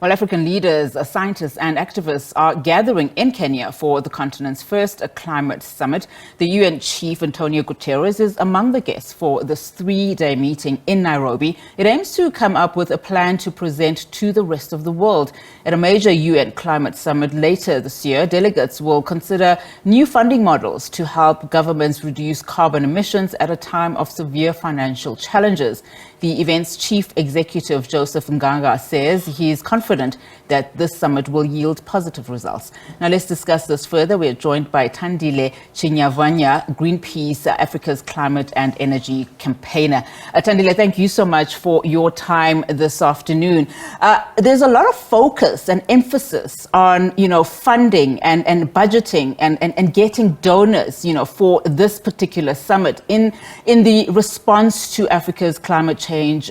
While African leaders, scientists and activists are gathering in Kenya for the continent's first climate summit, the UN chief Antonio Guterres is among the guests for this three-day meeting in Nairobi. It aims to come up with a plan to present to the rest of the world. At a major UN climate summit later this year, delegates will consider new funding models to help governments reduce carbon emissions at a time of severe financial challenges. The event's chief executive, Joseph Nganga, says he is confident that this summit will yield positive results. Now let's discuss this further. We're joined by Thandile Chinyavanhu, Greenpeace, Africa's climate and energy campaigner. Thandile, thank you so much for your time this afternoon. There's a lot of focus and emphasis on, funding and budgeting and getting donors, for this particular summit in the response to Africa's climate change,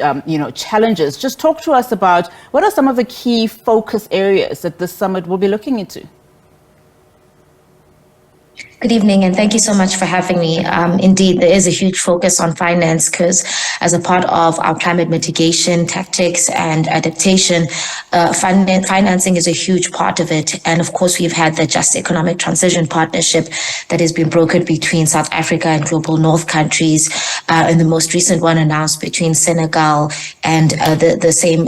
challenges. Just talk to us about what are some of the key focus areas that this summit will be looking into. Good evening, and thank you so much for having me. Indeed, there is a huge focus on finance because as a part of our climate mitigation tactics and adaptation, financing is a huge part of it. And of course, we've had the Just Economic Transition Partnership that has been brokered between South Africa and Global North countries, and the most recent one announced between Senegal and the same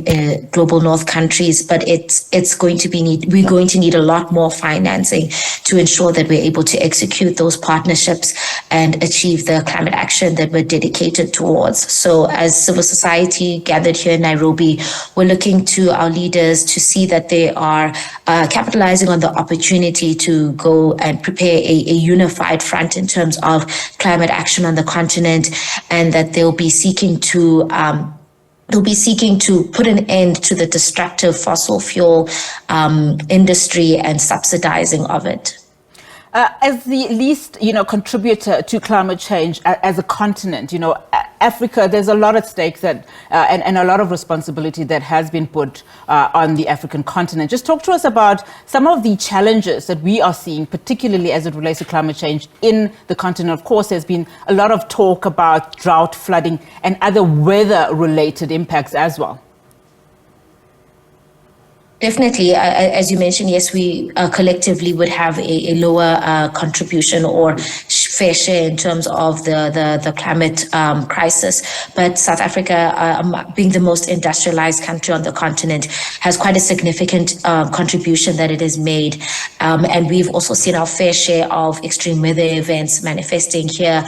Global North countries. But we're going to need a lot more financing to ensure that we're able to execute those partnerships and achieve the climate action that we're dedicated towards. So as civil society gathered here in Nairobi, we're looking to our leaders to see that they are capitalizing on the opportunity to go and prepare a unified front in terms of climate action on the continent, and that they'll be seeking to put an end to the destructive fossil fuel industry and subsidizing of it. As the least, contributor to climate change as a continent, Africa, there's a lot at stake that and a lot of responsibility that has been put on the African continent. Just talk to us about some of the challenges that we are seeing, particularly as it relates to climate change in the continent. Of course, there's been a lot of talk about drought, flooding, and other weather-related impacts as well. Definitely, as you mentioned, yes, we collectively would have a lower contribution or fair share in terms of the climate crisis. But South Africa, being the most industrialized country on the continent, has quite a significant contribution that it has made. And we've also seen our fair share of extreme weather events manifesting here,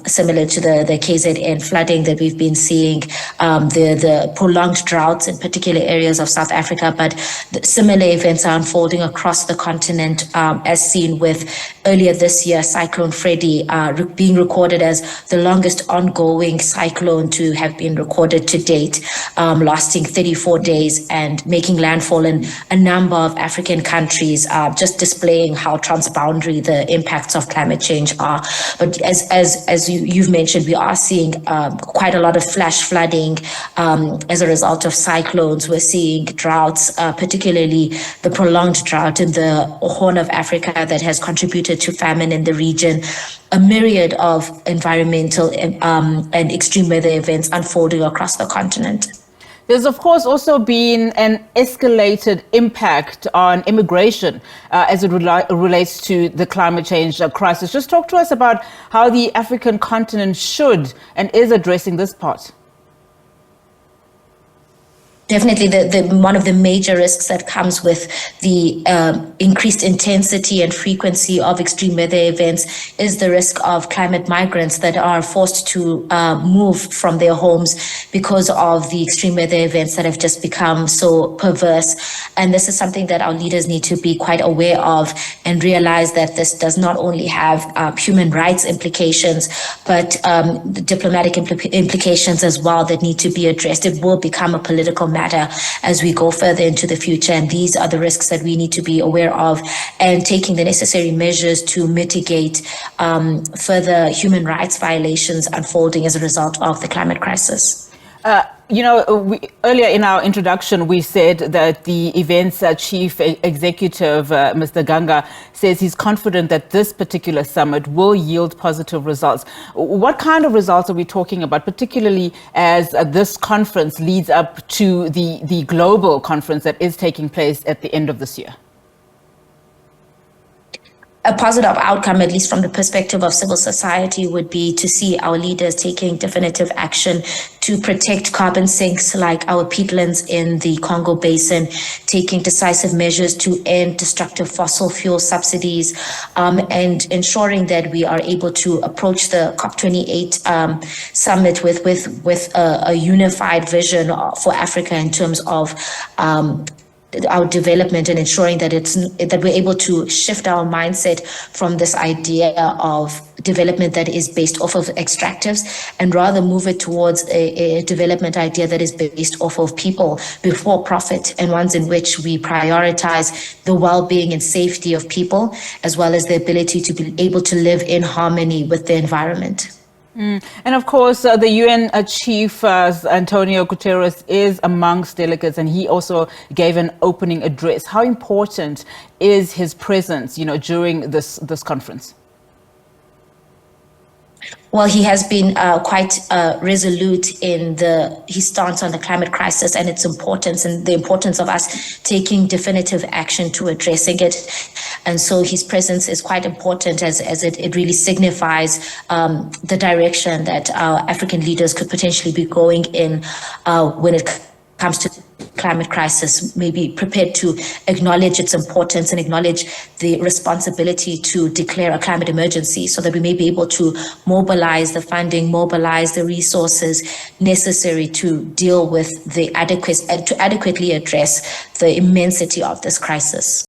similar to the KZN flooding that we've been seeing, the prolonged droughts in particular areas of South Africa. But similar events are unfolding across the continent, as seen with earlier this year, Cyclone Freddy being recorded as the longest ongoing cyclone to have been recorded to date, lasting 34 days and making landfall in a number of African countries, just displaying how transboundary the impacts of climate change are. But as you've mentioned, we are seeing quite a lot of flash flooding as a result of cyclones. We're seeing droughts, particularly the prolonged drought in the Horn of Africa that has contributed to famine in the region, a myriad of environmental and extreme weather events unfolding across the continent. There's, of course, also been an escalated impact on immigration as it relates to the climate change crisis. Just talk to us about how the African continent should and is addressing this part. Definitely, one of the major risks that comes with the increased intensity and frequency of extreme weather events is the risk of climate migrants that are forced to move from their homes because of the extreme weather events that have just become so perverse. And this is something that our leaders need to be quite aware of and realize that this does not only have human rights implications, but diplomatic implications as well that need to be addressed. It will become a political matter as we go further into the future, and these are the risks that we need to be aware of and taking the necessary measures to mitigate further human rights violations unfolding as a result of the climate crisis. earlier in our introduction, we said that the event's chief executive, Mr. Nganga, says he's confident that this particular summit will yield positive results. What kind of results are we talking about, particularly as this conference leads up to the global conference that is taking place at the end of this year? A positive outcome, at least from the perspective of civil society, would be to see our leaders taking definitive action to protect carbon sinks like our peatlands in the Congo Basin, taking decisive measures to end destructive fossil fuel subsidies, and ensuring that we are able to approach the COP28 summit with a unified vision for Africa in terms of our development, and ensuring that we're able to shift our mindset from this idea of development that is based off of extractives, and rather move it towards a development idea that is based off of people before profit, and ones in which we prioritize the well-being and safety of people, as well as the ability to be able to live in harmony with the environment. And of course, the UN chief, Antonio Guterres, is amongst delegates, and he also gave an opening address. How important is his presence, during this conference? Well, he has been quite resolute in his stance on the climate crisis and its importance, and the importance of us taking definitive action to addressing it. And so his presence is quite important, as it really signifies the direction that our African leaders could potentially be going in when it comes to climate crisis, may be prepared to acknowledge its importance and acknowledge the responsibility to declare a climate emergency, so that we may be able to mobilize the funding, mobilize the resources necessary to deal with to adequately address the immensity of this crisis.